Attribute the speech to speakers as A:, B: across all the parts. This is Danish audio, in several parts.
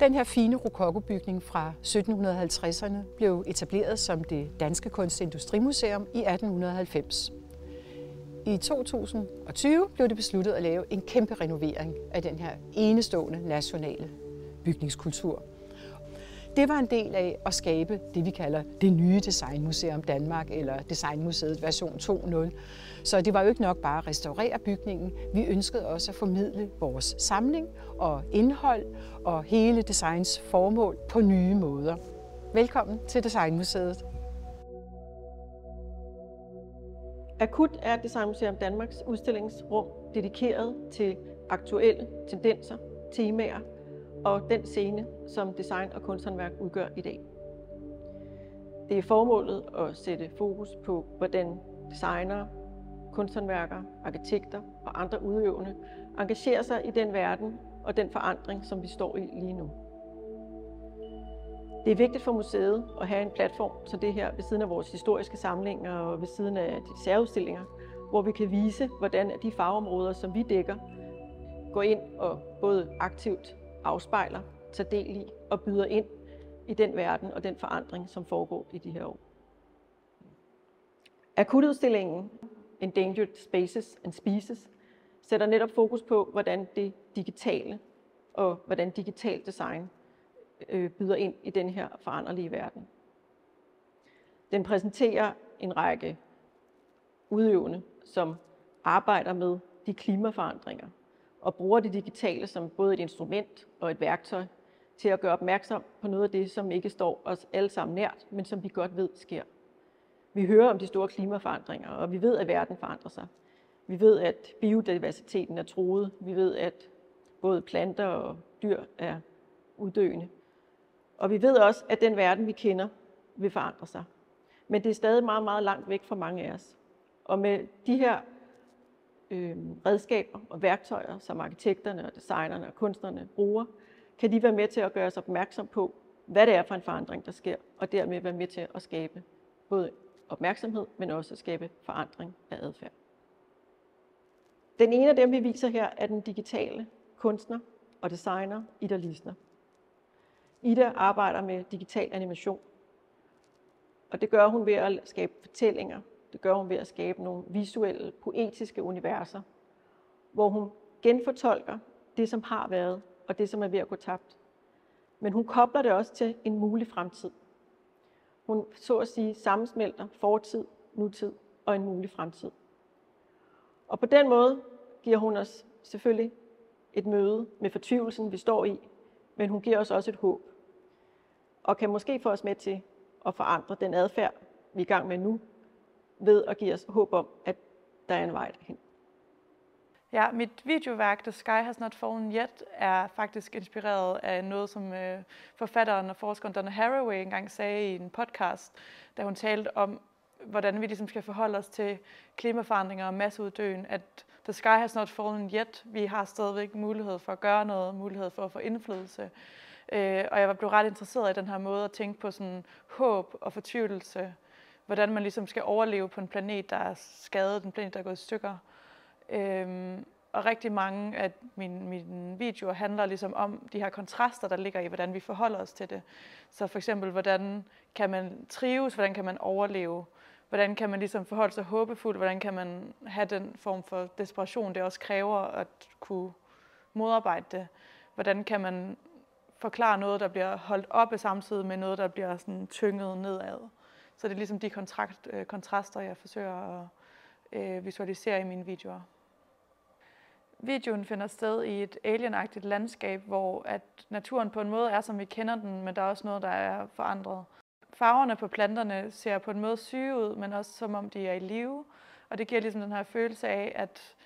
A: Den her fine rokokobygning fra 1750'erne blev etableret som det Danske Kunst- og Industrimuseum i 1890. I 2020 blev det besluttet at lave en kæmpe renovering af den her enestående nationale bygningskultur. Det var en del af at skabe det, vi kalder det nye Designmuseum Danmark, eller Designmuseet version 2.0. Så det var jo ikke nok bare at restaurere bygningen. Vi ønskede også at formidle vores samling og indhold og hele designs formål på nye måder. Velkommen til Designmuseet.
B: Akut er Designmuseum Danmarks udstillingsrum dedikeret til aktuelle tendenser, temaer og den scene, som design og kunsthåndværk udgør i dag. Det er formålet at sætte fokus på, hvordan designere, kunsthåndværkere, arkitekter og andre udøvende engagerer sig i den verden og den forandring, som vi står i lige nu. Det er vigtigt for museet at have en platform som det her ved siden af vores historiske samlinger og ved siden af de særudstillinger, hvor vi kan vise, hvordan de fagområder, som vi dækker, går ind og både aktivt afspejler, tager del i og byder ind i den verden og den forandring, som foregår i de her år. Akutudstillingen Endangered Spaces and Species sætter netop fokus på, hvordan det digitale og hvordan digital design byder ind i den her foranderlige verden. Den præsenterer en række udøvende, som arbejder med de klimaforandringer og bruger det digitale som både et instrument og et værktøj til at gøre opmærksom på noget af det, som ikke står os alle sammen nært, men som vi godt ved sker. Vi hører om de store klimaforandringer, og vi ved, at verden forandrer sig. Vi ved, at biodiversiteten er truet. Vi ved, at både planter og dyr er uddøende. Og vi ved også, at den verden, vi kender, vil forandre sig. Men det er stadig meget, meget langt væk fra mange af os. Og med de her redskaber og værktøjer, som arkitekterne og designerne og kunstnerne bruger, kan de være med til at gøre os opmærksom på, hvad det er for en forandring, der sker, og dermed være med til at skabe både opmærksomhed, men også at skabe forandring af adfærd. Den ene af dem, vi viser her, er den digitale kunstner og designer Ida Lisner. Ida arbejder med digital animation, og det gør hun ved at skabe fortællinger. Det gør hun ved at skabe nogle visuelle, poetiske universer, hvor hun genfortolker det, som har været, og det, som er ved at gå tabt. Men hun kobler det også til en mulig fremtid. Hun så at sige sammensmelter fortid, nutid og en mulig fremtid. Og på den måde giver hun os selvfølgelig et møde med fortvivlelsen, vi står i, men hun giver os også et håb. Og kan måske få os med til at forandre den adfærd, vi er i gang med nu, ved at give os håb om, at der er en vej derhen.
C: Ja, mit videoværk, The Sky Has Not Fallen Yet, er faktisk inspireret af noget, som forfatteren og forskeren Donna Haraway engang sagde i en podcast, da hun talte om, hvordan vi ligesom skal forholde os til klimaforandringer og masseuddøen, at The Sky Has Not Fallen Yet, vi har stadigvæk mulighed for at gøre noget, mulighed for at få indflydelse. Og jeg blev ret interesseret i den her måde at tænke på sådan håb og fortvivlelse, hvordan man ligesom skal overleve på en planet, der er skadet, en planet, der er gået i stykker. Og rigtig mange af mine videoer handler ligesom om de her kontraster, der ligger i, hvordan vi forholder os til det. Så for eksempel, hvordan kan man trives, hvordan kan man overleve, hvordan kan man ligesom forholde sig håbefuldt, hvordan kan man have den form for desperation, det også kræver at kunne modarbejde det. Hvordan kan man forklare noget, der bliver holdt oppe samtidig med noget, der bliver sådan tynget nedad. Så det er ligesom de kontraster, jeg forsøger at visualisere i mine videoer. Videoen finder sted i et alienagtigt landskab, hvor at naturen på en måde er, som vi kender den, men der er også noget, der er forandret. Farverne på planterne ser på en måde syge ud, men også som om de er i live. Og det giver ligesom den her følelse af, at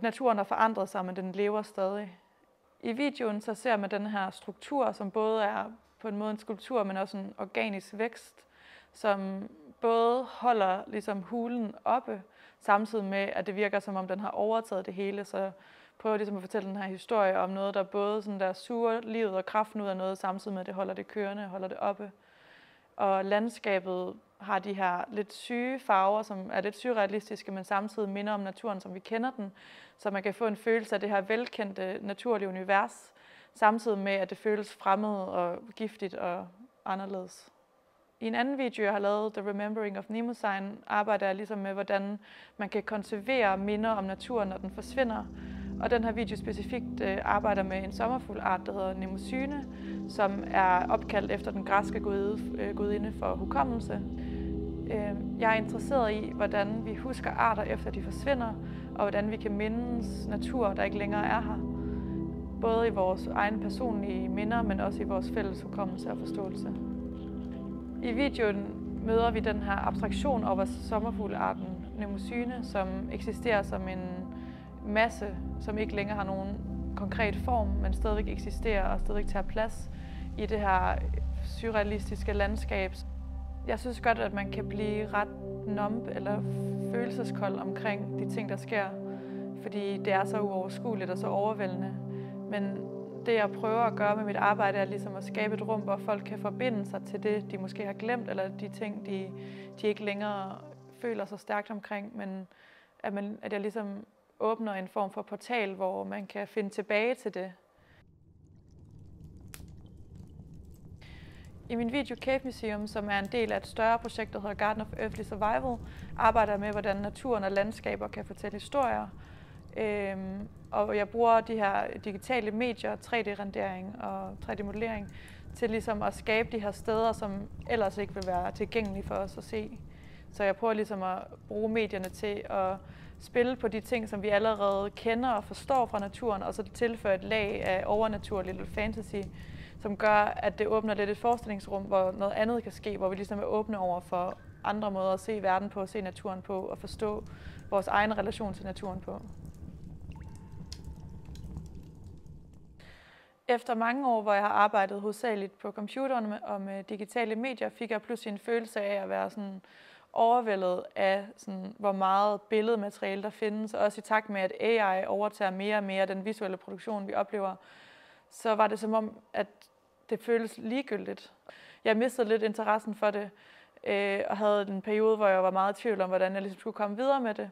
C: naturen har forandret sig, men den lever stadig. I videoen så ser man den her struktur, som både er på en måde en skulptur, men også en organisk vækst, som både holder ligesom hulen oppe, samtidig med, at det virker som om den har overtaget det hele. Så prøver ligesom at fortælle den her historie om noget, der både sådan der suger livet og kraften ud af noget, samtidig med, at det holder det kørende, holder det oppe. Og landskabet har de her lidt syge farver, som er lidt surrealistiske, men samtidig minder om naturen, som vi kender den. Så man kan få en følelse af det her velkendte naturlige univers, samtidig med, at det føles fremmed og giftigt og anderledes. I en anden video, jeg har lavet, The Remembering of Nemo Sign, arbejder jeg ligesom med, hvordan man kan konservere minder om naturen, når den forsvinder. Og den her video specifikt arbejder med en sommerfuglart, der hedder Mnemosyne, som er opkaldt efter den græske gudinde for hukommelse. Jeg er interesseret i, hvordan vi husker arter efter de forsvinder, og hvordan vi kan mindes natur, der ikke længere er her. Både i vores egne personlige minder, men også i vores fælles hukommelse og forståelse. I videoen møder vi den her abstraktion over sommerfuglarten Mnemosyne, som eksisterer som en masse, som ikke længere har nogen konkret form, men stadigvæk eksisterer og stadigvæk tager plads i det her surrealistiske landskab. Jeg synes godt, at man kan blive ret numb eller følelseskold omkring de ting, der sker, fordi det er så uoverskueligt og så overvældende. Men det, jeg prøver at gøre med mit arbejde, er ligesom at skabe et rum, hvor folk kan forbinde sig til det, de måske har glemt, eller de ting, de ikke længere føler sig stærkt omkring, men at jeg ligesom åbner en form for portal, hvor man kan finde tilbage til det. I min video Cave Museum, som er en del af et større projekt, der hedder Garden of Earthly Survival, arbejder jeg med, hvordan naturen og landskaber kan fortælle historier. Og jeg bruger de her digitale medier, 3D-rendering og 3D-modellering, til ligesom at skabe de her steder, som ellers ikke vil være tilgængelige for os at se. Så jeg prøver ligesom at bruge medierne til at spille på de ting, som vi allerede kender og forstår fra naturen, og så tilføre et lag af overnaturlig eller fantasy, som gør, at det åbner lidt et forestillingsrum, hvor noget andet kan ske, hvor vi ligesom er åbne over for andre måder at se verden på, se naturen på og forstå vores egen relation til naturen på. Efter mange år, hvor jeg har arbejdet hovedsageligt på computeren og med digitale medier, fik jeg pludselig en følelse af at være sådan overvældet af, sådan, hvor meget billedmateriale der findes, og også i takt med, at AI overtager mere og mere den visuelle produktion, vi oplever, så var det som om, at det føles ligegyldigt. Jeg mistede lidt interessen for det, og havde en periode, hvor jeg var meget i tvivl om, hvordan jeg ligesom skulle komme videre med det.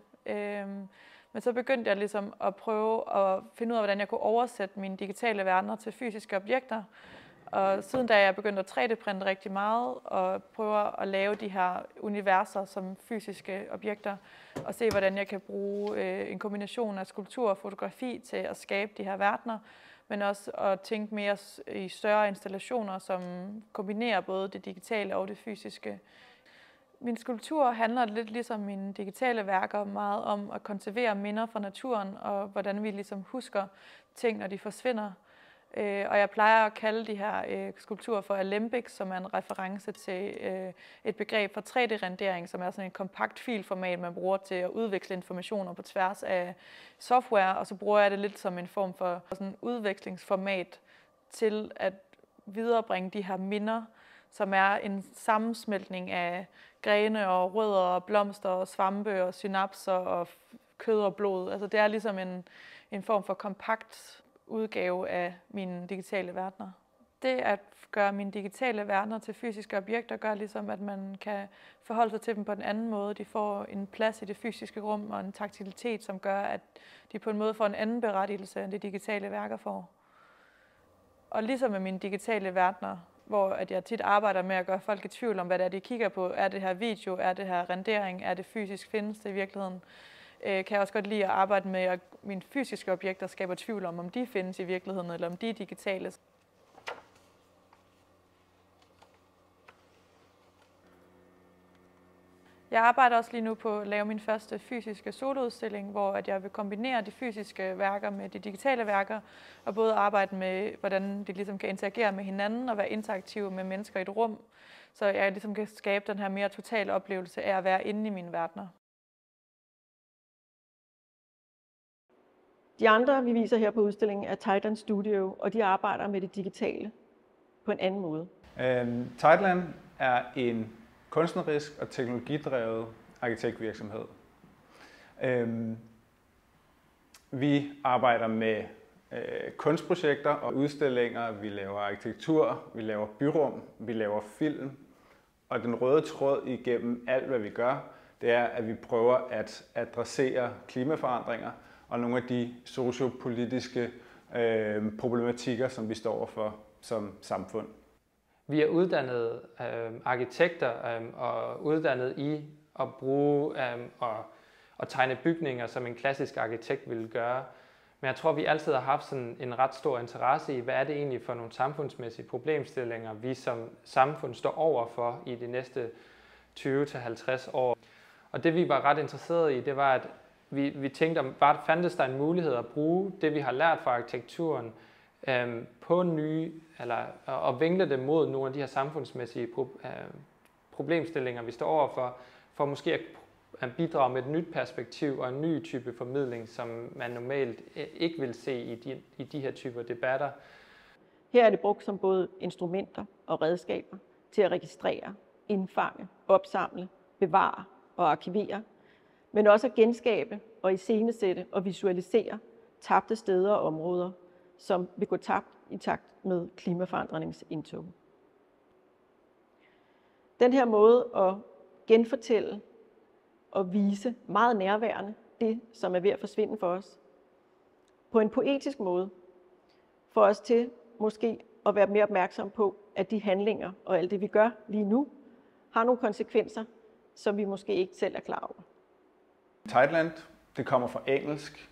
C: Men så begyndte jeg ligesom at prøve at finde ud af, hvordan jeg kunne oversætte mine digitale verdener til fysiske objekter. Og siden da jeg begyndte at 3D-printe rigtig meget og prøve at lave de her universer som fysiske objekter og se, hvordan jeg kan bruge en kombination af skulptur og fotografi til at skabe de her verdener, men også at tænke mere i større installationer, som kombinerer både det digitale og det fysiske. Min skulptur handler lidt ligesom mine digitale værker meget om at konservere minder fra naturen og hvordan vi ligesom husker ting, når de forsvinder. Og jeg plejer at kalde de her skulpturer for alembics, som er en reference til et begreb for 3D-rendering, som er sådan et kompakt filformat, man bruger til at udveksle informationer på tværs af software, og så bruger jeg det lidt som en form for sådan udvekslingsformat til at viderebringe de her minder, som er en sammensmeltning af grene og rødder og blomster og svampe og synapser og kød og blod. Altså det er ligesom en form for kompakt udgave af mine digitale verdener. Det at gøre mine digitale verdener til fysiske objekter gør ligesom, at man kan forholde sig til dem på en anden måde. De får en plads i det fysiske rum og en taktilitet, som gør, at de på en måde får en anden berettigelse, end de digitale værker får. Og ligesom med mine digitale verdener, hvor at jeg tit arbejder med at gøre folk i tvivl om, hvad det er, de kigger på. Er det her video? Er det her rendering? Er det fysisk? Findes det i virkeligheden? Kan jeg også godt lide at arbejde med, at mine fysiske objekter skaber tvivl om de findes i virkeligheden, eller om de er digitale. Jeg arbejder også lige nu på at lave min første fysiske soloudstilling, hvor at jeg vil kombinere de fysiske værker med de digitale værker, og både arbejde med, hvordan de ligesom kan interagere med hinanden og være interaktive med mennesker i et rum, så jeg ligesom kan skabe den her mere totale oplevelse af at være inde i mine verdener.
B: De andre, vi viser her på udstillingen, er Tideland Studio, og de arbejder med det digitale på en anden måde.
D: Tideland er en kunstnerisk og teknologidrevet arkitektvirksomhed. Vi arbejder med kunstprojekter og udstillinger, vi laver arkitektur, vi laver byrum, vi laver film. Og den røde tråd igennem alt, hvad vi gør, det er, at vi prøver at adressere klimaforandringer og nogle af de sociopolitiske problematikker, som vi står overfor som samfund.
E: Vi er uddannede arkitekter og uddannet i at bruge og tegne bygninger, som en klassisk arkitekt ville gøre. Men jeg tror, vi altid har haft sådan en ret stor interesse i, hvad er det egentlig for nogle samfundsmæssige problemstillinger, vi som samfund står over for i de næste 20-50 år. Og det vi var ret interesserede i, det var, at vi tænkte, om fandtes der en mulighed at bruge det, vi har lært fra arkitekturen, på nye, eller at vinkle det mod nogle af de her samfundsmæssige problemstillinger, vi står overfor, for måske at bidrage med et nyt perspektiv og en ny type formidling, som man normalt ikke vil se i de her typer debatter.
B: Her er det brugt som både instrumenter og redskaber til at registrere, indfange, opsamle, bevare og arkivere, men også at genskabe og iscenesætte og visualisere tabte steder og områder, som vil gå tabt i takt med klimaforandringens indtog. Den her måde at genfortælle og vise meget nærværende det, som er ved at forsvinde for os, på en poetisk måde, får os til måske at være mere opmærksom på, at de handlinger og alt det, vi gør lige nu, har nogle konsekvenser, som vi måske ikke selv er klar over.
D: Tideland, det kommer fra engelsk.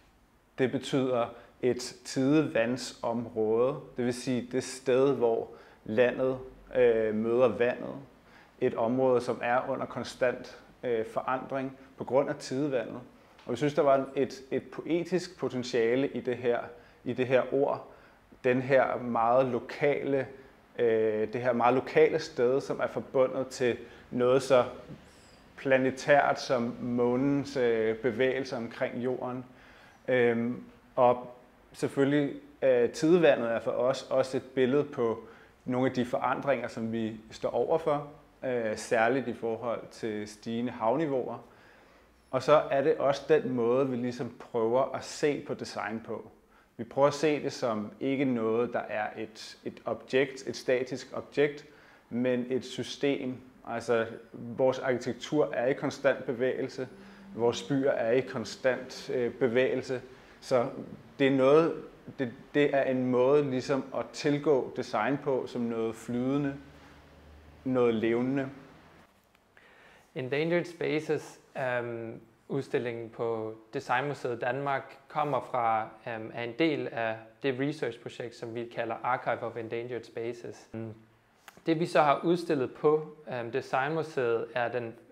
D: Det betyder et tidevandsområde, det vil sige det sted, hvor landet møder vandet. Et område, som er under konstant forandring på grund af tidevandet. Og vi synes, der var et poetisk potentiale i det her ord. Det her meget lokale sted, som er forbundet til noget så planetært som månens bevægelser omkring jorden. Og selvfølgelig tidevandet er for os også et billede på nogle af de forandringer, som vi står overfor, særligt i forhold til stigende havniveauer. Og så er det også den måde, vi ligesom prøver at se på design på. Vi prøver at se det som ikke noget, der er et objekt, et statisk objekt, men et system. Altså, vores arkitektur er i konstant bevægelse, vores byer er i konstant bevægelse, så det er en måde ligesom at tilgå design på som noget flydende, noget levende.
E: Endangered Spaces udstillingen på Designmuseet Danmark kommer fra er en del af det researchprojekt, som vi kalder Archive of Endangered Spaces. Det vi så har udstillet på Designmuseet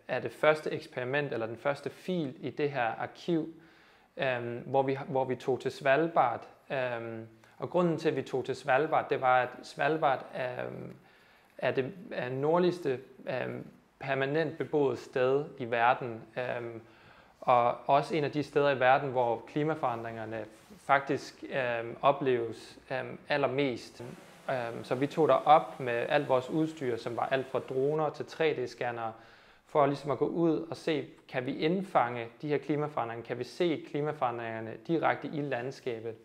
E: er det første eksperiment eller den første fil i det her arkiv, hvor vi tog til Svalbard. Og grunden til, at vi tog til Svalbard, det var, at Svalbard er det nordligste permanent beboet sted i verden. Og også en af de steder i verden, hvor klimaforandringerne faktisk opleves allermest. Så vi tog derop med alt vores udstyr, som var alt fra droner til 3D-scannere, for ligesom at gå ud og se, kan vi indfange de her klimaforandringer, kan vi se klimaforandringerne direkte i landskabet,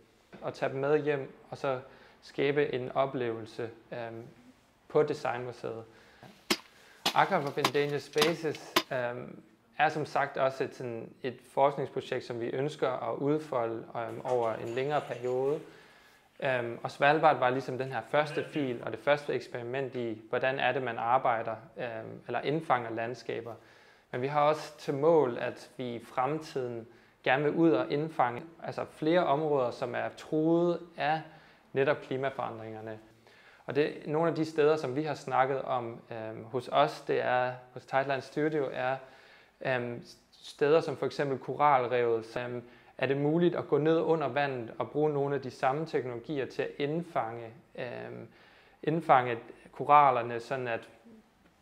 E: og tage dem med hjem, og så skabe en oplevelse på Designmuseet. Archive of Endangered Spaces er som sagt også et forskningsprojekt, som vi ønsker at udfolde over en længere periode. Og Svalbard var ligesom den her første fil og det første eksperiment i, hvordan er det, man arbejder eller indfanger landskaber. Men vi har også til mål, at vi i fremtiden gerne vil ud og indfange flere områder, som er truet af netop klimaforandringerne. Og det er nogle af de steder, som vi har snakket om hos os, det er hos Tideland Studio, er steder som for eksempel koralrevet. Er det muligt at gå ned under vandet og bruge nogle af de samme teknologier til at indfange korallerne, sådan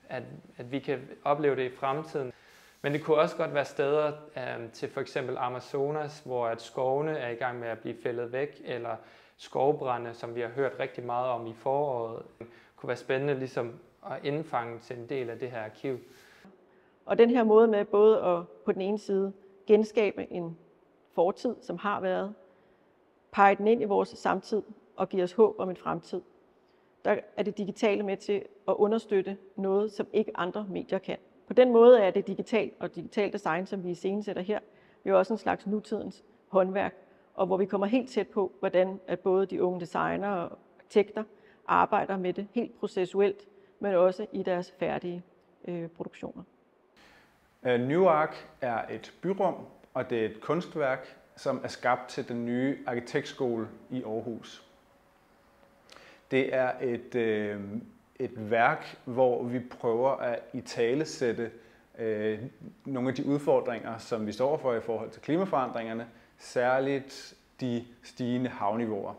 E: at vi kan opleve det i fremtiden. Men det kunne også godt være steder til for eksempel Amazonas, hvor at skovene er i gang med at blive fældet væk, eller skovbrande, som vi har hørt rigtig meget om i foråret. Det kunne være spændende ligesom at indfange til en del af det her arkiv.
B: Og den her måde med både at på den ene side genskabe en fortid, som har været, pege den ind i vores samtid og give os håb om en fremtid. Der er det digitale med til at understøtte noget, som ikke andre medier kan. På den måde er det digital og digital design, som vi iscenesætter her, jo også en slags nutidens håndværk og hvor vi kommer helt tæt på, hvordan at både de unge designere og arkitekter arbejder med det helt processuelt, men også i deres færdige produktioner.
D: Newark er et byrum, og det er et kunstværk, som er skabt til den nye arkitektskole i Aarhus. Det er et værk, hvor vi prøver at italesætte nogle af de udfordringer, som vi står overfor i forhold til klimaforandringerne, særligt de stigende havniveauer.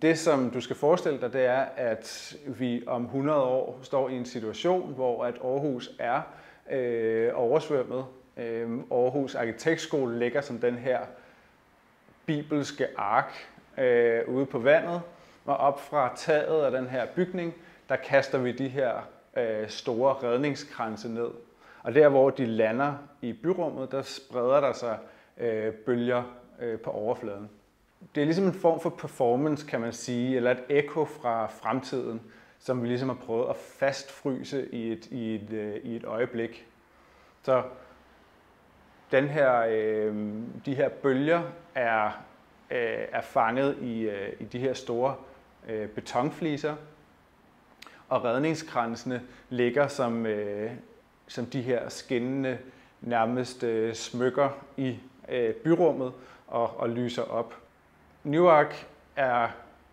D: Det, som du skal forestille dig, det er, at vi om 100 år står i en situation, hvor at Aarhus er oversvømmet. Aarhus Arkitektskole ligger som den her bibelske ark ude på vandet, og op fra taget af den her bygning, der kaster vi de her store redningskranse ned. Og der, hvor de lander i byrummet, der spreder der sig bølger på overfladen. Det er ligesom en form for performance, kan man sige, eller et ekko fra fremtiden, som vi ligesom har prøvet at fastfryse i et øjeblik. Så de her bølger er fanget i de her store betonfliser, og redningskransene ligger som de her skinnende nærmest smykker i byrummet og lyser op. Newark er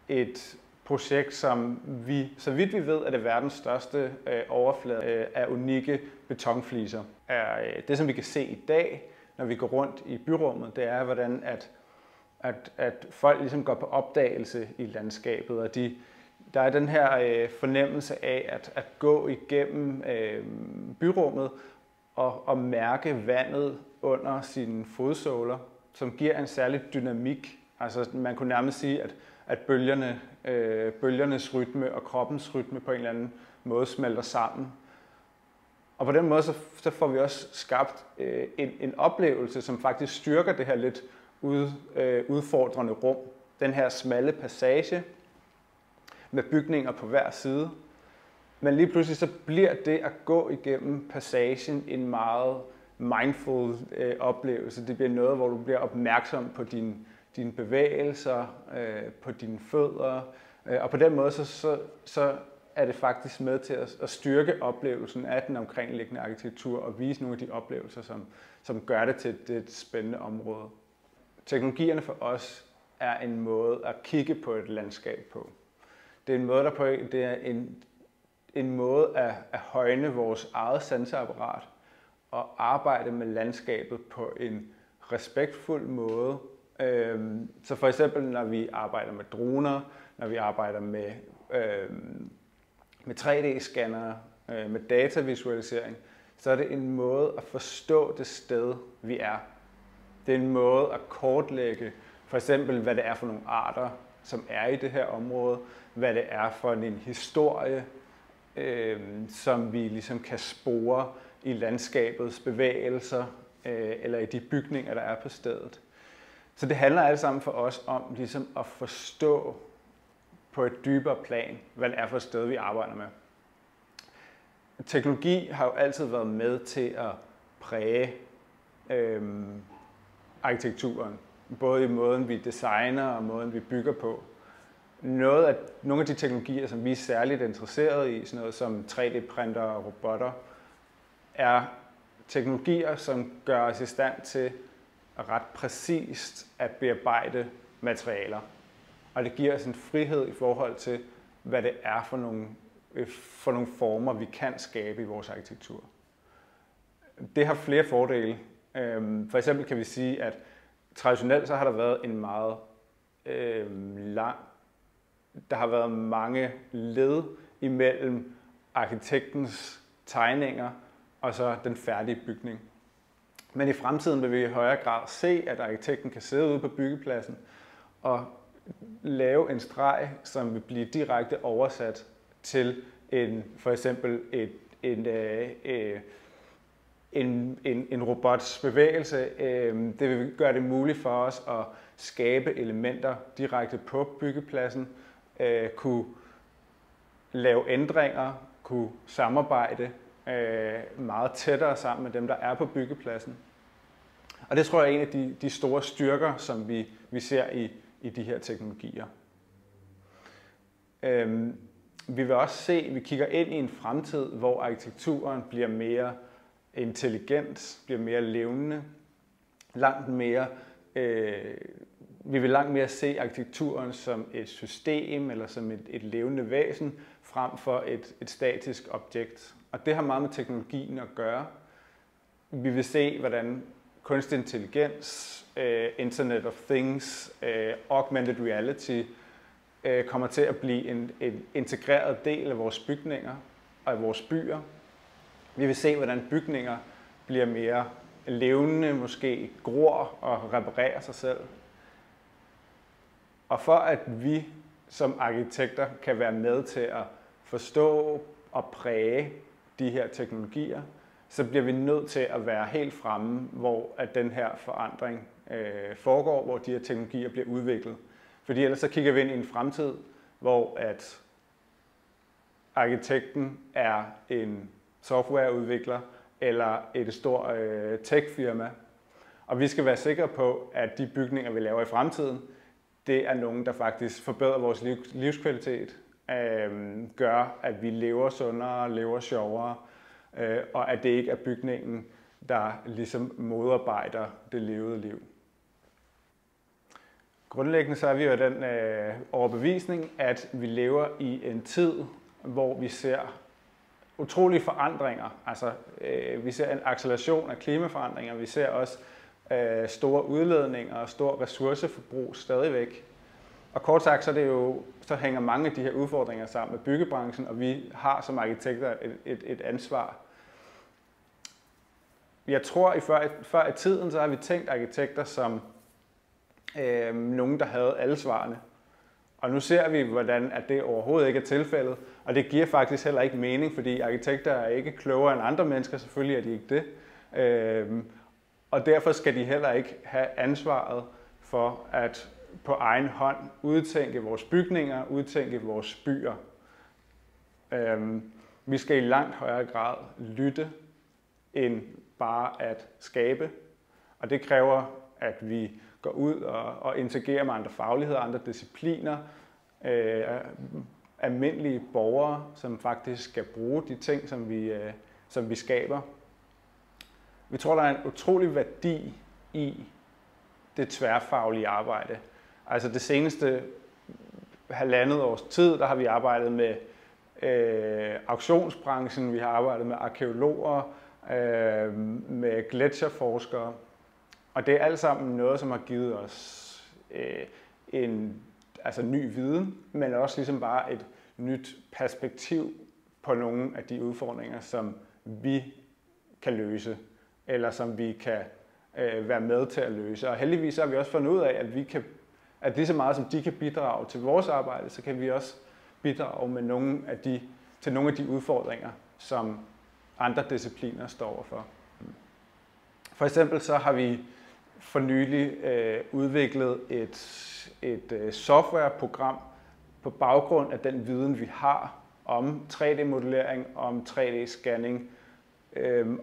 D: et projekt, som så vidt vi ved, er det verdens største overflade af unikke betonfliser. Det, som vi kan se i dag, når vi går rundt i byrummet, det er, hvordan at folk ligesom går på opdagelse i landskabet, og der er den her fornemmelse af at gå igennem byrummet og mærke vandet under sine fodsåler, som giver en særlig dynamik. Altså man kunne nærmest sige, at bølgernes rytme og kroppens rytme på en eller anden måde smelter sammen. Og på den måde så får vi også skabt en oplevelse, som faktisk styrker det her lidt udfordrende rum. Den her smalle passage med bygninger på hver side. Men lige pludselig så bliver det at gå igennem passagen en meget mindful oplevelse. Det bliver noget, hvor du bliver opmærksom på dine bevægelser, på dine fødder. Og på den måde så er det faktisk med til at styrke oplevelsen af den omkringliggende arkitektur og vise nogle af de oplevelser, som gør det til et spændende område. Teknologierne for os er en måde at kigge på et landskab på. Det er en måde at højne vores eget sanseapparat og arbejde med landskabet på en respektfuld måde. Så for eksempel, når vi arbejder med droner, når vi arbejder med 3D-scannere, med datavisualisering, så er det en måde at forstå det sted, vi er. Det er en måde at kortlægge, for eksempel, hvad det er for nogle arter, som er i det her område, hvad det er for en historie, som vi ligesom kan spore i landskabets bevægelser, eller i de bygninger, der er på stedet. Så det handler alt sammen for os om ligesom at forstå på et dybere plan, hvad det er for et sted, vi arbejder med. Teknologi har jo altid været med til at præge arkitekturen, både i måden, vi designer og måden, vi bygger på. Nogle af de teknologier, som vi er særligt interesseret i, sådan noget som 3D-printer og robotter, er teknologier, som gør os i stand til ret præcist at bearbejde materialer. Og det giver os en frihed i forhold til, hvad det er for nogle former, vi kan skabe i vores arkitektur. Det har flere fordele. For eksempel kan vi sige, at traditionelt så har der været en meget der har været mange led imellem arkitektens tegninger og så den færdige bygning. Men i fremtiden vil vi i højere grad se, at arkitekten kan sidde ude på byggepladsen og lave en streg, som vil blive direkte oversat til for eksempel en robots bevægelse. Det vil gøre det muligt for os at skabe elementer direkte på byggepladsen, kunne lave ændringer, kunne samarbejde meget tættere sammen med dem, der er på byggepladsen. Og det tror jeg er en af de store styrker, som vi ser i de her teknologier. Vi vil også se, at vi kigger ind i en fremtid, hvor arkitekturen bliver mere intelligent, bliver mere levende, vi vil langt mere se arkitekturen som et system eller som et levende væsen, frem for et statisk objekt. Og det har meget med teknologien at gøre. Vi vil se, hvordan kunstig intelligens, Internet of Things, augmented reality kommer til at blive en integreret del af vores bygninger og af vores byer. Vi vil se, hvordan bygninger bliver mere levende, måske gror og reparerer sig selv. Og for at vi som arkitekter kan være med til at forstå og præge de her teknologier, så bliver vi nødt til at være helt fremme, hvor at den her forandring foregår, hvor de her teknologier bliver udviklet. Fordi ellers så kigger vi ind i en fremtid, hvor at arkitekten er en softwareudvikler eller et stort tech-firma. Og vi skal være sikre på, at de bygninger, vi laver i fremtiden, det er nogen, der faktisk forbedrer vores livskvalitet, gør, at vi lever sundere, lever sjovere, og at det ikke er bygningen, der ligesom modarbejder det levede liv. Grundlæggende så er vi jo den overbevisning, at vi lever i en tid, hvor vi ser utrolige forandringer. Altså, vi ser en acceleration af klimaforandringer, vi ser også store udledninger og stor ressourceforbrug stadigvæk. Og kort sagt, så hænger mange af de her udfordringer sammen med byggebranchen, og vi har som arkitekter et ansvar. Jeg tror, før i tiden, så har vi tænkt arkitekter som nogen, der havde alle svarene. Og nu ser vi, hvordan at det overhovedet ikke er tilfældet, og det giver faktisk heller ikke mening, fordi arkitekter er ikke klogere end andre mennesker, selvfølgelig er de ikke det. Og derfor skal de heller ikke have ansvaret for at på egen hånd udtænke vores bygninger, udtænke vores byer. Vi skal i langt højere grad lytte end bare at skabe, og det kræver, at vi går ud og interagerer med andre fagligheder, andre discipliner, almindelige borgere, som faktisk skal bruge de ting, som vi skaber. Vi tror, der er en utrolig værdi i det tværfaglige arbejde. Altså det seneste halvandet års tid, der har vi arbejdet med auktionsbranchen, vi har arbejdet med arkæologer, med gletsjerforskere. Og det er alt sammen noget, som har givet os en ny viden, men også ligesom bare et nyt perspektiv på nogle af de udfordringer, som vi kan løse, eller som vi kan være med til at løse. Og heldigvis har vi også fundet ud af, at lige så meget som de kan bidrage til vores arbejde, så kan vi også bidrage med til nogle af de udfordringer, som andre discipliner står overfor. For eksempel så har vi for nylig udviklet et softwareprogram på baggrund af den viden, vi har om 3D-modellering, om 3D-scanning,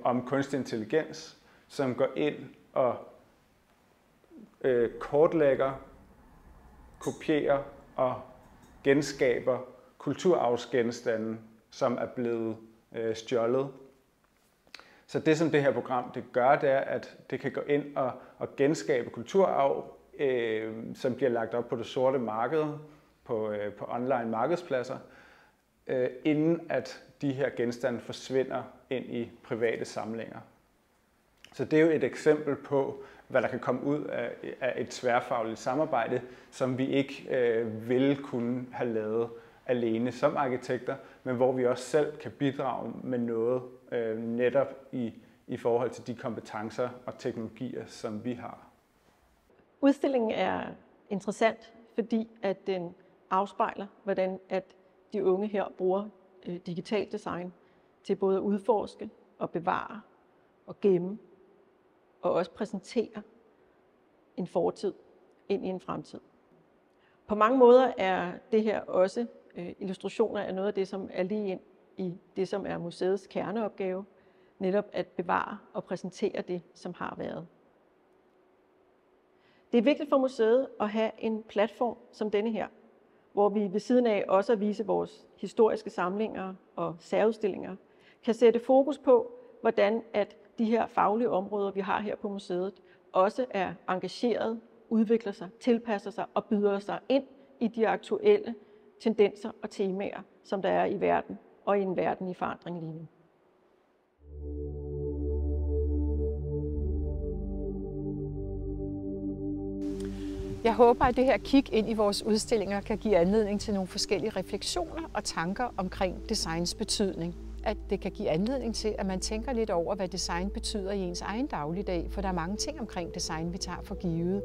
D: om kunstig intelligens, som går ind og kortlægger, kopierer og genskaber kulturarvsgenstande, som er blevet stjålet. Så det, som det her program det gør, det er, at det kan gå ind og genskabe kulturarv, som bliver lagt op på det sorte marked, på online markedspladser, inden at de her genstande forsvinder ind i private samlinger. Så det er jo et eksempel på, hvad der kan komme ud af et tværfagligt samarbejde, som vi ikke ville kunne have lavet alene som arkitekter, men hvor vi også selv kan bidrage med noget netop i forhold til de kompetencer og teknologier, som vi har.
B: Udstillingen er interessant, fordi at den afspejler, hvordan at de unge her bruger digital design til både at udforske og bevare og gemme og også præsentere en fortid ind i en fremtid. På mange måder er det her også illustrationer af noget af det, som er lige ind i det, som er museets kerneopgave, netop at bevare og præsentere det, som har været. Det er vigtigt for museet at have en platform som denne her, hvor vi ved siden af også at vise vores historiske samlinger og særudstillinger, kan sætte fokus på, hvordan at de her faglige områder, vi har her på museet, også er engageret, udvikler sig, tilpasser sig og byder sig ind i de aktuelle tendenser og temaer, som der er i verden og i en verden i forandring lige nu.
A: Jeg håber, at det her kig ind i vores udstillinger kan give anledning til nogle forskellige refleksioner og tanker omkring designs betydning. At det kan give anledning til, at man tænker lidt over, hvad design betyder i ens egen dagligdag, for der er mange ting omkring design, vi tager for givet.